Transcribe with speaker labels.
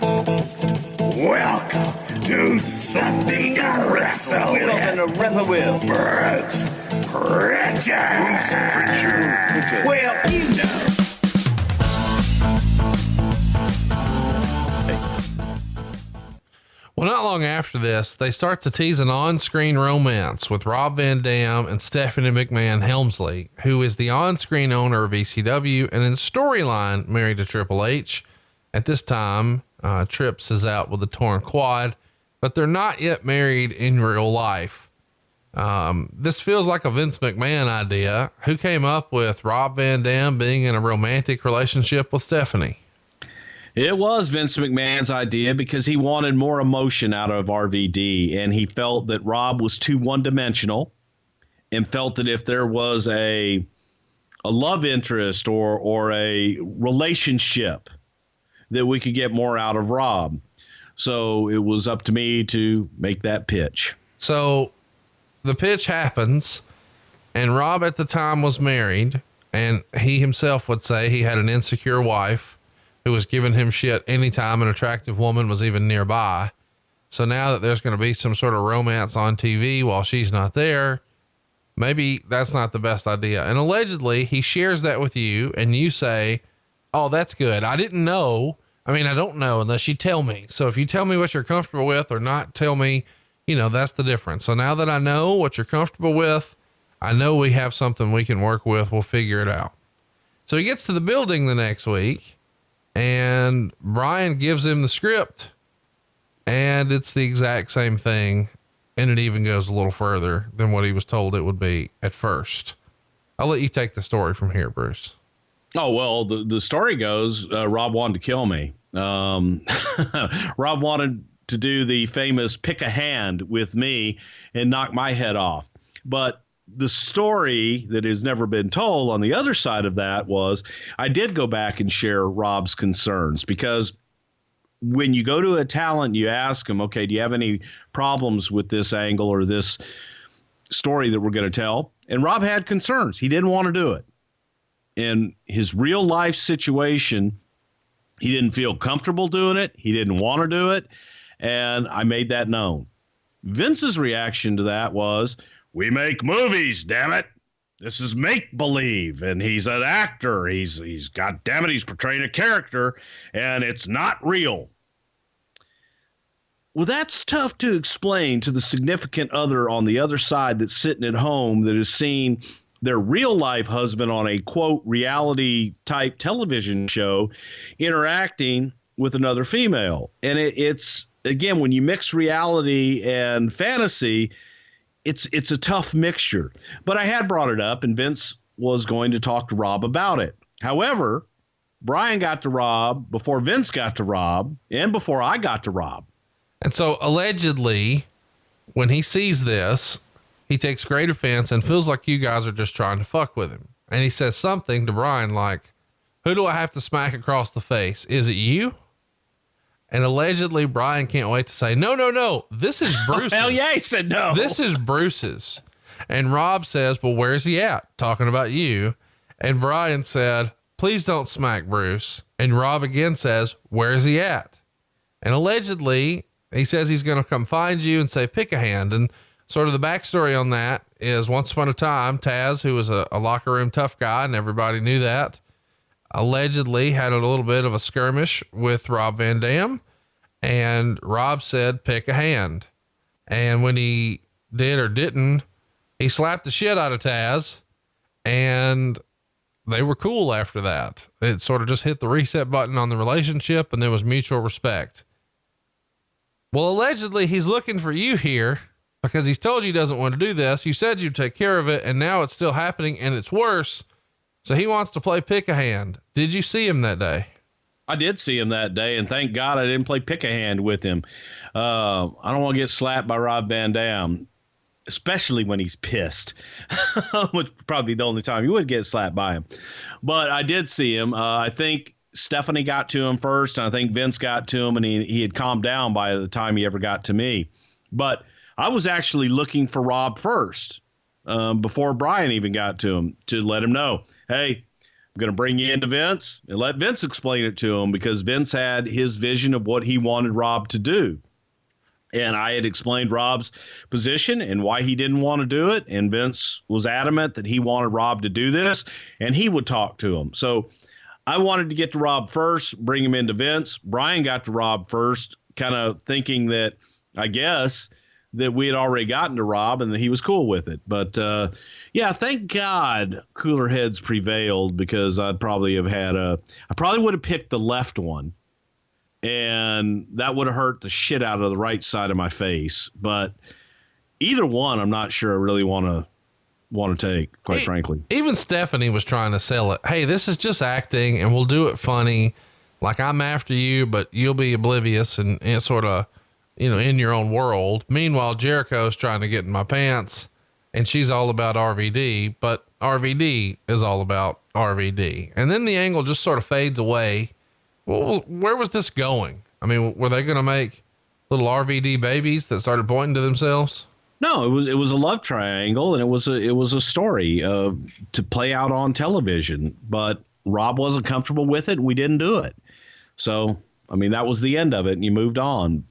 Speaker 1: Welcome to Something to Wrestle With.
Speaker 2: Welcome to Wrestle With.
Speaker 1: Bruce Prichard.
Speaker 2: Bruce Prichard.
Speaker 1: Well, you know.
Speaker 3: Well, not long after this, they start to tease an on-screen romance with Rob Van Dam and Stephanie McMahon Helmsley, who is the on-screen owner of ECW and in storyline married to Triple H. At this time, Trips is out with a torn quad, but they're not yet married in real life. This feels like a Vince McMahon idea. Who came up with Rob Van Dam being in a romantic relationship with Stephanie?
Speaker 4: It was Vince McMahon's idea because he wanted more emotion out of RVD, and he felt that Rob was too one-dimensional and felt that if there was a love interest or a relationship that we could get more out of Rob. So it was up to me to make that pitch.
Speaker 3: So the pitch happens, and Rob at the time was married, and he himself would say he had an insecure wife who was giving him shit anytime an attractive woman was even nearby. So now that there's going to be some sort of romance on TV while she's not there, maybe that's not the best idea. And allegedly he shares that with you and you say, "Oh, that's good. I didn't know. I mean, I don't know unless you tell me. So if you tell me what you're comfortable with or not tell me, that's the difference. So now that I know what you're comfortable with, I know we have something we can work with. We'll figure it out." So he gets to the building the next week, and Brian gives him the script, and it's the exact same thing. And it even goes a little further than what he was told it would be at first. I'll let you take the story from here, Bruce.
Speaker 4: Oh, well, the story goes, Rob wanted to kill me. Rob wanted to do the famous pick a hand with me and knock my head off. But the story that has never been told on the other side of that was I did go back and share Rob's concerns, because when you go to a talent, you ask them, okay, do you have any problems with this angle or this story that we're going to tell? And Rob had concerns. He didn't want to do it. In his real life situation, he didn't feel comfortable doing it. He didn't want to do it. And I made that known. Vince's reaction to that was, "We make movies, damn it. This is make-believe, and he's an actor. He's God damn it, he's portraying a character, and it's not real." Well, that's tough to explain to the significant other on the other side that's sitting at home that has seen their real-life husband on a, quote, reality-type television show interacting with another female. And it's, again, when you mix reality and fantasy, it's a tough mixture. But I had brought it up, and Vince was going to talk to Rob about it. However, Brian got to Rob before Vince got to Rob and before I got to Rob.
Speaker 3: And so allegedly, when he sees this, he takes great offense and feels like you guys are just trying to fuck with him. And he says something to Brian like, "Who do I have to smack across the face? Is it you?" And allegedly Brian can't wait to say, no, this is Bruce's.
Speaker 4: Hell yeah, he said no.
Speaker 3: This is Bruce's. And Rob says, "Well, where's he at?" Talking about you. And Brian said, "Please don't smack Bruce." And Rob again says, "Where's he at?" And allegedly he says he's going to come find you and say, "Pick a hand." And sort of the backstory on that is, once upon a time, Taz, who was a locker room tough guy, and everybody knew that, allegedly had a little bit of a skirmish with Rob Van Dam, and Rob said, "Pick a hand." And when he did or didn't, he slapped the shit out of Taz, and they were cool after that. It sort of just hit the reset button on the relationship, and there was mutual respect. Well, allegedly he's looking for you here because he's told you he doesn't want to do this. You said you'd take care of it, and now it's still happening and it's worse. So he wants to play pick a hand. Did you see him that day?
Speaker 4: I did see him that day, and thank God I didn't play pick a hand with him. I don't want to get slapped by Rob Van Dam, especially when he's pissed, which would probably be the only time you would get slapped by him. But I did see him. I think Stephanie got to him first, and I think Vince got to him, and he had calmed down by the time he ever got to me. But I was actually looking for Rob first, before Brian even got to him, to let him know, hey, going to bring you into Vince and let Vince explain it to him, because Vince had his vision of what he wanted Rob to do. And I had explained Rob's position and why he didn't want to do it. And Vince was adamant that he wanted Rob to do this, and he would talk to him. So I wanted to get to Rob first, bring him into Vince. Brian got to Rob first, kind of thinking that, I guess, that we had already gotten to Rob and that he was cool with it. But, yeah, thank God cooler heads prevailed, because I probably would have picked the left one. And that would have hurt the shit out of the right side of my face. But either one, I'm not sure I really want to take, quite frankly.
Speaker 3: Even Stephanie was trying to sell it. Hey, this is just acting, and we'll do it funny. Like, I'm after you, but you'll be oblivious and sort of, in your own world. Meanwhile, Jericho's trying to get in my pants, and she's all about RVD, but RVD is all about RVD. And then the angle just sort of fades away. Well, where was this going? I mean, were they going to make little RVD babies that started pointing to themselves?
Speaker 4: No, it was a love triangle, and it was a story to play out on television. But Rob wasn't comfortable with it, and we didn't do it. So, I mean, that was the end of it, and you moved on.